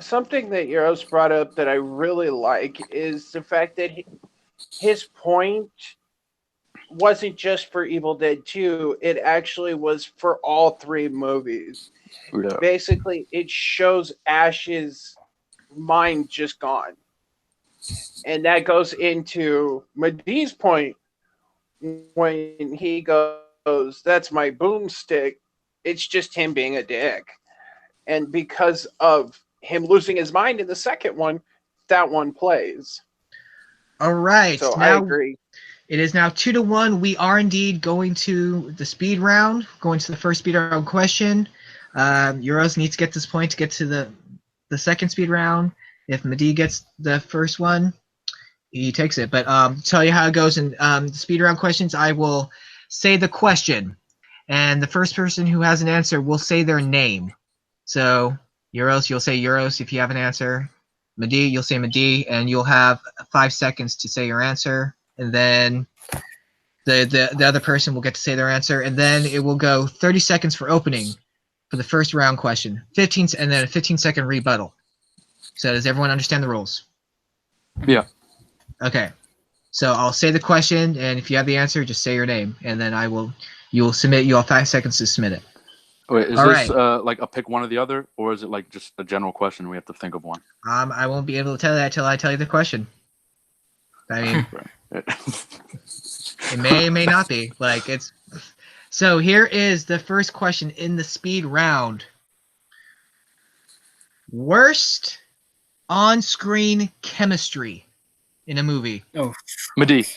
Something that Euros brought up that I really like is the fact that his point wasn't just for Evil Dead 2. It actually was for all 3 movies. Yeah. Basically, it shows Ash's mind just gone. And that goes into Mehdi's point when he goes, "That's my boomstick." It's just him being a dick. And because of him losing his mind in the second one, that one plays. All right. So now, I agree. It is now 2-1. We are indeed going to the speed round, going to the first speed round question. Euros needs to get this point to get to the second speed round. If Mehdi gets the first one, he takes it. But tell you how it goes in the speed round questions. I will say the question, and the first person who has an answer will say their name. So Euros, you'll say Euros if you have an answer. Mehdi, you'll say Mehdi, and you'll have 5 seconds to say your answer. And then the other person will get to say their answer, and then it will go 30 seconds for opening for the first round question, 15, and then a 15-second rebuttal. So does everyone understand the rules? Yeah. Okay. So I'll say the question, and if you have the answer, just say your name, and then you'll submit. You have 5 seconds to submit it. Wait, is All this right. like a pick one or the other, or is it like just a general question? We have to think of one. I won't be able to tell that till I tell you the question. I mean, it may not be. Like it's. So here is the first question in the speed round. Worst on-screen chemistry in a movie. Oh, Mehdi.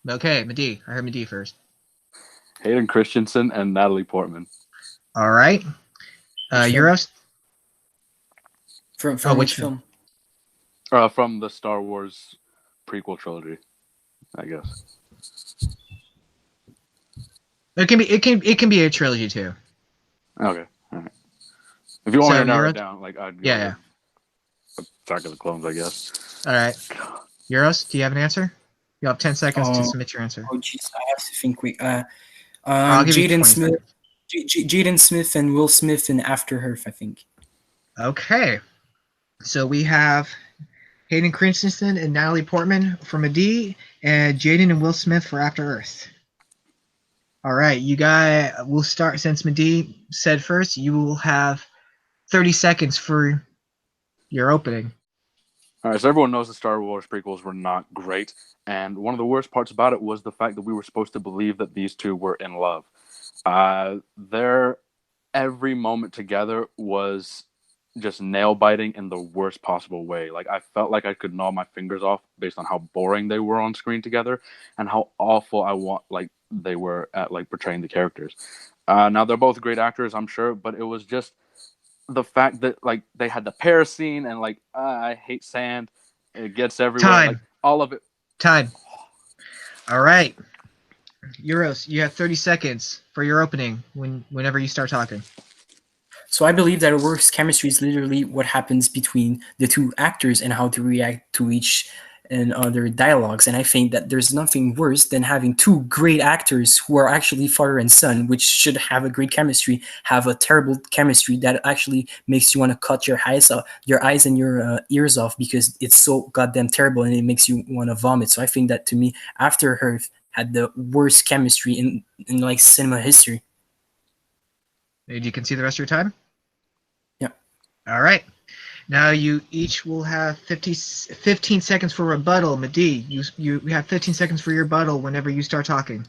Okay, Mehdi. I heard Mehdi first. Hayden Christensen and Natalie Portman. All right. Which film? Euros? From which film? From the Star Wars prequel trilogy, I guess. It can be a trilogy too. Okay, all right. If you want me So to narrow Euros? it down, like I'd go Yeah. with Attack of the Clones, I guess. All right. Euros, do you have an answer? You have 10 seconds to submit your answer. Oh, jeez, I have to think. I'll give you 20 Jaden Smith, seconds. Jaden Smith, and Will Smith in After Earth, I think. Okay. So we have Hayden Christensen and Natalie Portman for Mehdi, and Jaden and Will Smith for After Earth. All right, we'll start since Mehdi said first. You will have 30 seconds for your opening. All right, so everyone knows the Star Wars prequels were not great, and one of the worst parts about it was the fact that we were supposed to believe that these two were in love. Their every moment together was just nail biting in the worst possible way. Like I felt like I could gnaw my fingers off based on how boring they were on screen together and how awful they were at like portraying the characters. Now they're both great actors, I'm sure, but it was just the fact that like they had the pair scene and like I hate sand, it gets everywhere. Time. Like all of it. Time. All right, Euros, you have 30 seconds for your opening whenever you start talking. So I believe that a worst chemistry is literally what happens between the two actors and how to react to each and other dialogues. And I think that there's nothing worse than having two great actors who are actually father and son, which should have a great chemistry, have a terrible chemistry that actually makes you want to cut your eyes and your ears off because it's so goddamn terrible and it makes you want to vomit. So I think that to me, After Earth had the worst chemistry in like cinema history. You can see the rest of your time? Yeah. All right. Now you each will have 15 seconds for rebuttal. Mehdi, you have 15 seconds for your rebuttal whenever you start talking.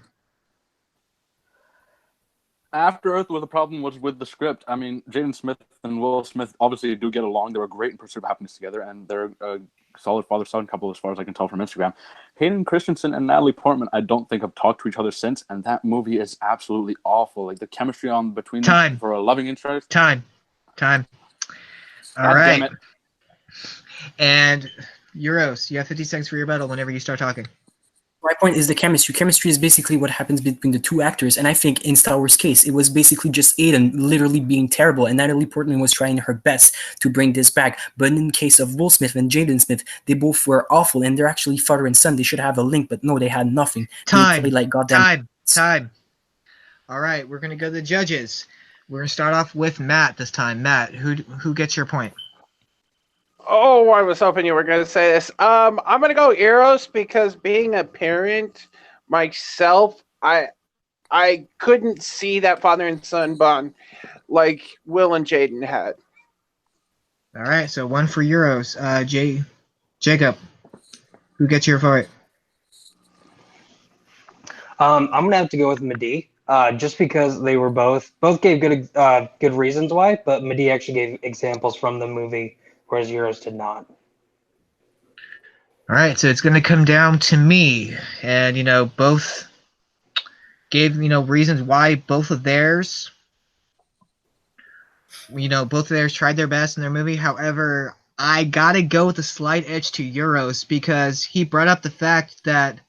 After Earth, was the problem was with the script. I mean, Jaden Smith and Will Smith obviously do get along. They were great in Pursuit of Happiness together, and they're a solid father-son couple as far as I can tell from Instagram. Hayden Christensen and Natalie Portman, I don't think have talked to each other since, and that movie is absolutely awful. Like the chemistry between them for a loving interest. Time. All God right. damn it. And Euros, you have 50 seconds for your rebuttal whenever you start talking. My point is the chemistry. Chemistry is basically what happens between the two actors, and I think in Star Wars' case, it was basically just Aiden literally being terrible, and Natalie Portman was trying her best to bring this back. But in the case of Will Smith and Jaden Smith, they both were awful, and they're actually father and son. They should have a link, but no, they had nothing. Time. They like goddamn Time. All right, we're gonna go to the judges. We're gonna start off with Matt this time. Matt, who gets your point? Oh, I was hoping you were going to say this. I'm going to go Eros because being a parent myself, I couldn't see that father and son bond like Will and Jaden had. All right, so one for Euros. Jacob, who gets your vote? I'm gonna have to go with Mehdi, just because they were both gave good reasons why, but Mehdi actually gave examples from the movie, whereas Euros did not. All right, so it's going to come down to me, and both gave reasons why both of theirs tried their best in their movie. However, I gotta go with a slight edge to Euros because he brought up the fact that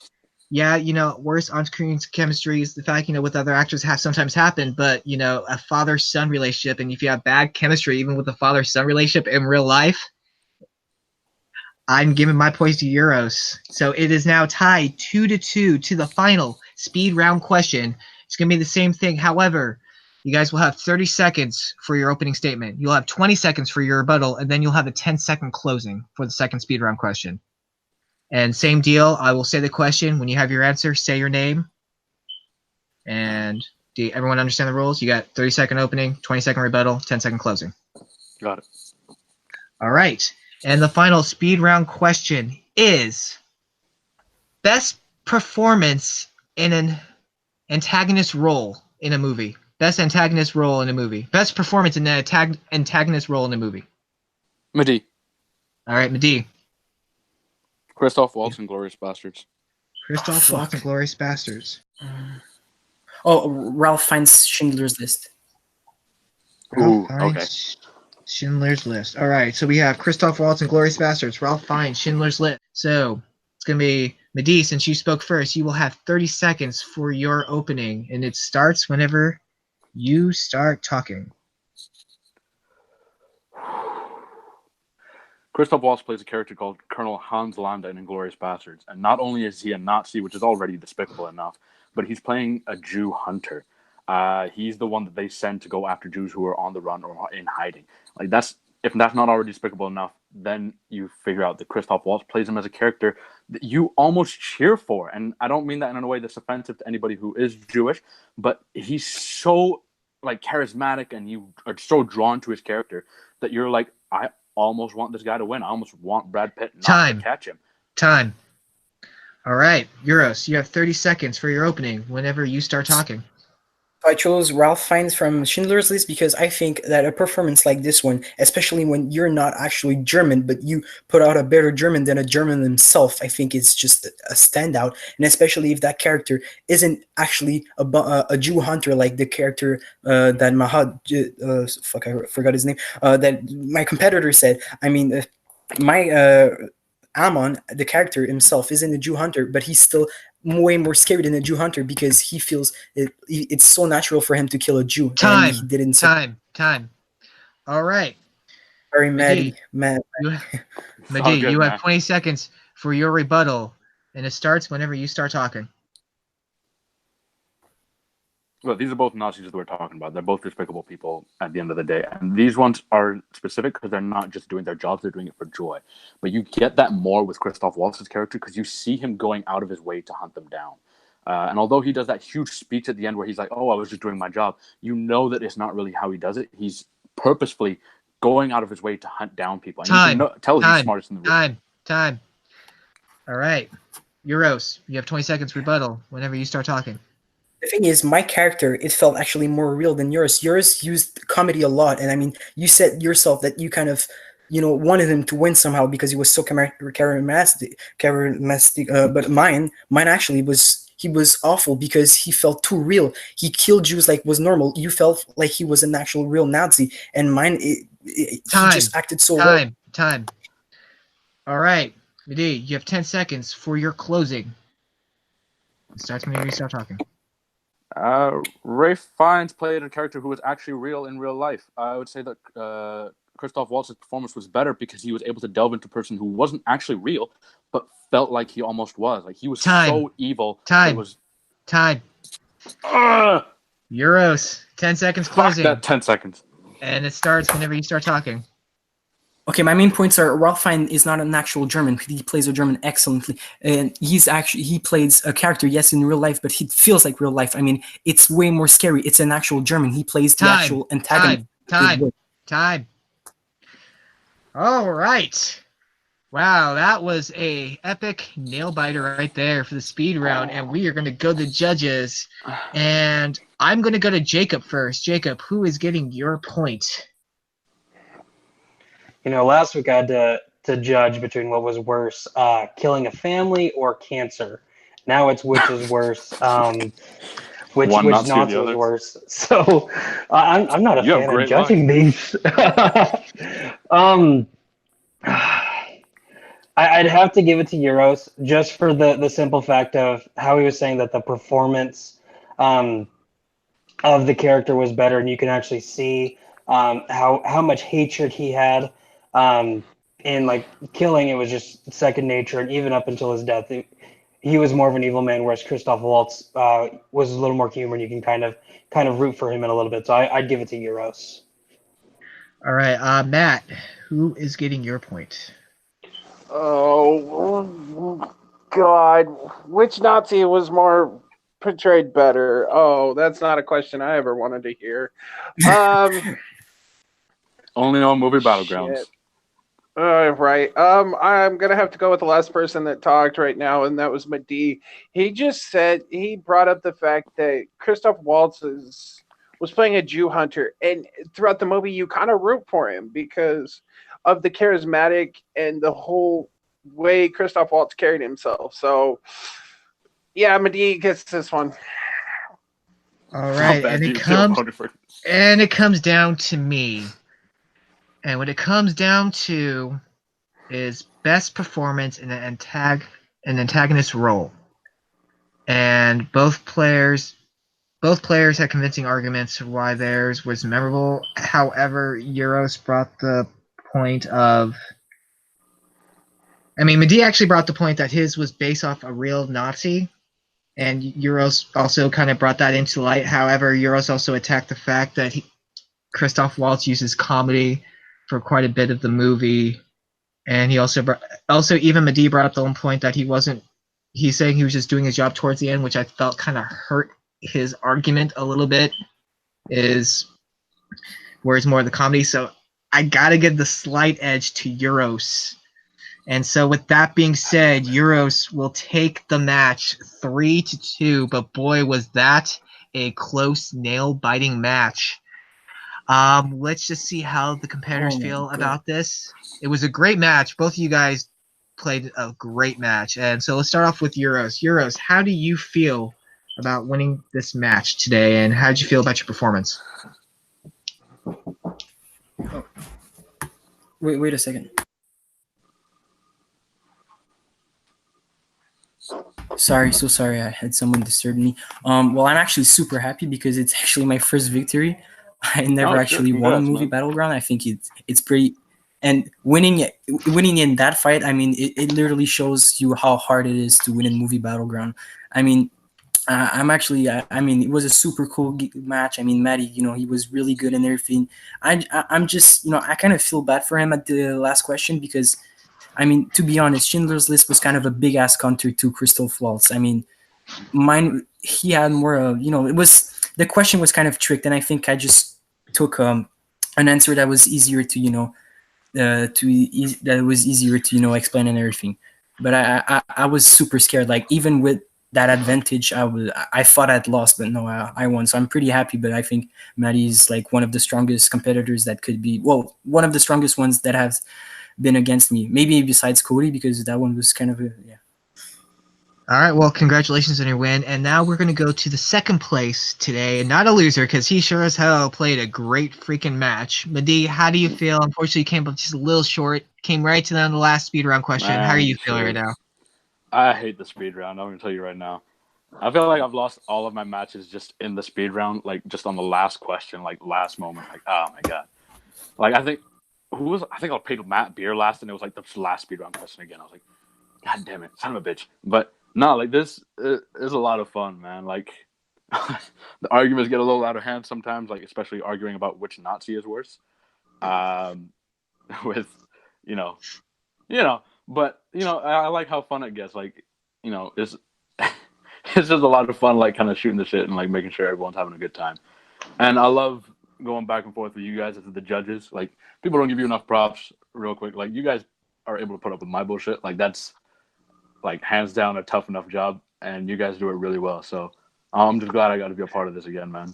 worse on-screen chemistry is the fact with other actors have sometimes happened, but a father-son relationship, and if you have bad chemistry even with a father-son relationship in real life, I'm giving my points to Euros. So it is now tied 2-2 to the final speed round question. It's going to be the same thing. However, you guys will have 30 seconds for your opening statement. You'll have 20 seconds for your rebuttal, and then you'll have a 10-second closing for the second speed round question. And same deal, I will say the question. When you have your answer, say your name. And do everyone understand the rules? You got 30-second opening, 20-second rebuttal, 10-second closing. Got it. All right. And the final speed round question is best performance in an antagonist role in a movie. Best antagonist role in a movie. Best performance in an antagonist role in a movie. Mehdi. All right, Mehdi. Christoph Waltz and Glorious Bastards. Christoph Waltz and Glorious Bastards. Ralph Fiennes' Schindler's List. Ooh, okay. Schindler's List. All right, so we have Christoph Waltz and Glorious Bastards, Ralph Fiennes, Schindler's List. So it's going to be Mehdi, since you spoke first, you will have 30 seconds for your opening, and it starts whenever you start talking. Christoph Waltz plays a character called Colonel Hans Landa in Inglourious Bastards, and not only is he a Nazi, which is already despicable enough, but he's playing a Jew hunter. He's the one that they send to go after Jews who are on the run or in hiding. Like if that's not already despicable enough, then you figure out that Christoph Waltz plays him as a character that you almost cheer for. And I don't mean that in a way that's offensive to anybody who is Jewish, but he's so like charismatic and you are so drawn to his character that you're like, I almost want this guy to win. I almost want Brad Pitt not to catch him. Time. All right, Euros, you have 30 seconds for your opening whenever you start talking. I chose Ralph Fiennes from Schindler's List because I think that a performance like this one, especially when you're not actually German, but you put out a better German than a German himself, I think it's just a standout. And especially if that character isn't actually a Jew hunter like the character that I forgot his name, that my competitor said. I mean, Amon, the character himself, isn't a Jew hunter, but he's still way more scary than a Jew hunter because he feels it's so natural for him to kill a Jew. Time. And he didn't Time. All right. Very mad. Mehdi, you have 20 seconds for your rebuttal, and it starts whenever you start talking. Well, these are both Nazis that we're talking about. They're both despicable people at the end of the day. And these ones are specific because they're not just doing their jobs, they're doing it for joy. But you get that more with Christoph Waltz's character because you see him going out of his way to hunt them down. And although he does that huge speech at the end where he's like, oh, I was just doing my job, you know that it's not really how he does it. He's purposefully going out of his way to hunt down people. And you can tell he's smartest in the room. Time. All right. Euros, you have 20 seconds rebuttal whenever you start talking. The thing is, my character, it felt actually more real than yours. Yours used comedy a lot, and I mean, you said yourself that you kind of, wanted him to win somehow because he was so charismatic. But mine actually he was awful because he felt too real. He killed Jews like was normal. You felt like he was an actual real Nazi, and mine, he just acted so well. Time. All right, Mehdi, you have 10 seconds for your closing. It starts whenever you start talking. Ralph Fiennes played a character who was actually real in real life. I would say that Christoph Waltz's performance was better because he was able to delve into a person who wasn't actually real, but felt like he almost was. Like he was so evil. Time. Euros, 10 seconds closing. Fuck that 10 seconds. And it starts whenever you start talking. Okay, my main points are Ralph Fiennes is not an actual German. He plays a German excellently, and he plays a character, yes, in real life, but he feels like real life. I mean, it's way more scary. It's an actual German. He plays the actual antagonist. Time. All right. Wow, that was a epic nail biter right there for the speed round, and we are going to go to the judges, and I'm going to go to Jacob first. Jacob, who is getting your point? Last week I had to judge between what was worse, killing a family or cancer. Now it's which is worse, which Nazi was worse. So I'm not a fan of judging these. I'd have to give it to Euros just for the simple fact of how he was saying that the performance of the character was better, and you can actually see how much hatred he had. In like killing, it was just second nature, and even up until his death, he was more of an evil man. Whereas Christoph Waltz was a little more human. You can kind of root for him in a little bit. So I'd give it to Euros. All right, Matt, who is getting your point? Oh God, which Nazi was more portrayed better? Oh, that's not a question I ever wanted to hear. Only on Movie Battlegrounds. Shit. Right. I'm gonna have to go with the last person that talked right now, and that was Mehdi. He brought up the fact that Christoph Waltz was playing a Jew hunter, and throughout the movie, you kind of root for him because of the charismatic and the whole way Christoph Waltz carried himself. So, yeah, Mehdi gets this one. All right, and it comes down to me. And what it comes down to is best performance in an antagonist role. And both players had convincing arguments for why theirs was memorable. However, Euros brought the point of... Mehdi actually brought the point that his was based off a real Nazi. And Euros also kind of brought that into light. However, Euros also attacked the fact that Christoph Waltz uses comedy for quite a bit of the movie, And he also even Mehdi brought up the one point that he's saying he was just doing his job towards the end, which I felt kind of hurt his argument a little bit, is where it's more of the comedy. So I gotta give the slight edge to Euros. And so with that being said, Euros will take the match 3-2, but boy, was that a close nail-biting match. Let's just see how the competitors feel about this. It was a great match. Both of you guys played a great match. And so let's start off with Euros. Euros, how do you feel about winning this match today, and how did you feel about your performance? Wait a second. So sorry. I had someone disturb me. Well, I'm actually super happy because it's actually my first victory. I never actually won a movie battleground. I think it's pretty, and winning in that fight. I mean, it literally shows you how hard it is to win in movie battleground. I mean, I mean, it was a super cool match. I mean, Matty, he was really good and everything. I'm just, I kind of feel bad for him at the last question because, I mean, to be honest, Schindler's List was kind of a big ass counter to Christoph Waltz. I mean, he had more of, the question was kind of tricked, and I think I just took an answer that was easier to, that was easier to, explain and everything. But I was super scared. Like, even with that advantage, I thought I'd lost, but no, I won. So I'm pretty happy. But I think Matty's like one of the strongest competitors that could be. Well, one of the strongest ones that has been against me. Maybe besides Cody, because that one was kind of yeah. All right, well, congratulations on your win. And now we're going to go to the second place today, and not a loser, because he sure as hell played a great freaking match. Mehdi, how do you feel? Unfortunately, you came up just a little short. Came right to the end of the last speed round question. How are you feeling right now? I hate the speed round. I'm going to tell you right now. I feel like I've lost all of my matches just in the speed round, like just on the last question, like last moment. Like, oh my God. Like, I think I played Matt Beer last, and it was like the last speed round question again. I was like, God damn it, son of a bitch. But no, like this is a lot of fun, man. Like the arguments get a little out of hand sometimes, like especially arguing about which Nazi is worse. With but I like how fun it gets. Like, it's it's just a lot of fun, like kind of shooting the shit and like making sure everyone's having a good time. And I love going back and forth with you guys as the judges. Like, people don't give you enough props. Real quick, like, you guys are able to put up with my bullshit. Like, that's like hands down a tough enough job, and you guys do it really well. So I'm just glad I got to be a part of this again, man.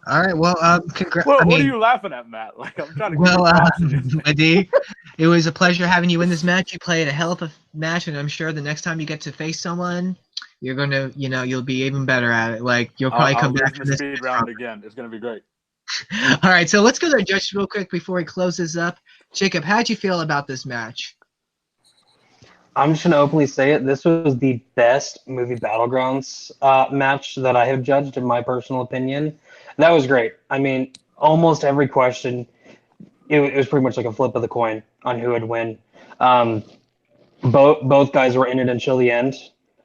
All right, well, congrats. What are you laughing at, Matt? Like, I'm trying to. Well, Mehdi, it was a pleasure having you in this match. You played a hell of a match, and I'm sure the next time you get to face someone, you're gonna, you'll be even better at it. Like, you'll probably come back to this speed round again. It's gonna be great. All right, so let's go to our judges real quick before he closes up. Jacob, how'd you feel about this match? I'm just going to openly say it. This was the best movie battlegrounds match that I have judged, in my personal opinion. That was great. I mean, almost every question, it was pretty much like a flip of the coin on who would win. Both guys were in it until the end.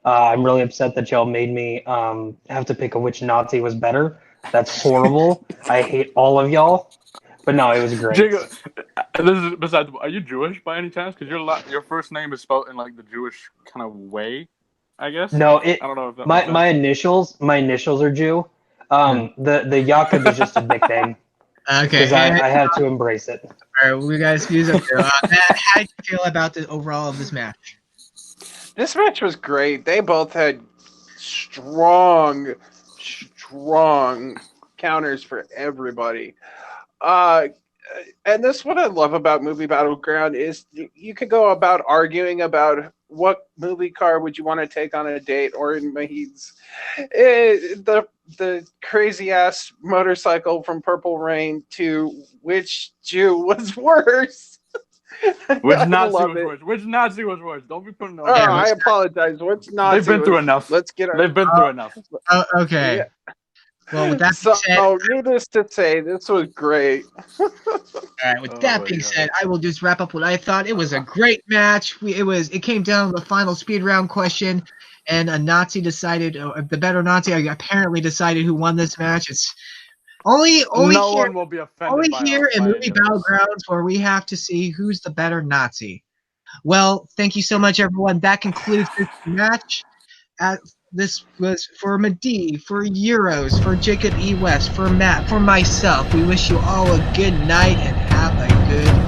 I'm really upset that y'all made me have to pick which Nazi was better. That's horrible. I hate all of y'all. But no, it was great. Jacob, this is besides. Are you Jewish by any chance? Because your first name is spelled in like the Jewish kind of way, I guess. No, I don't know if that my initials are Jew. The Jakob is just a nickname. Okay. Because I have to embrace it. All right, well, we got views up there. Matt, how do you feel about the overall of this match? This match was great. They both had strong counters for everybody. And this is what I love about Movie Battleground is you could go about arguing about what movie car would you want to take on a date, or in Mahid's, the crazy ass motorcycle from Purple Rain, to which Jew was worse. Which Nazi was worse? Which Nazi was worse? Don't be putting on. I apologize. Which Nazi? They've been through enough. They've been through enough. Okay. Yeah. Well, with that being said, needless to say, this was great. All right. With that being said, I will just wrap up what I thought. It was a great match. It came down to the final speed round question, and a Nazi decided, the better Nazi apparently decided who won this match. Only no here, one will be offended. only by here us in by Movie any of this. Battlegrounds where we have to see who's the better Nazi. Well, thank you so much, everyone. That concludes this match. This was for Madi, for Euros, for Jacob E. West, for Matt, for myself. We wish you all a good night and have a good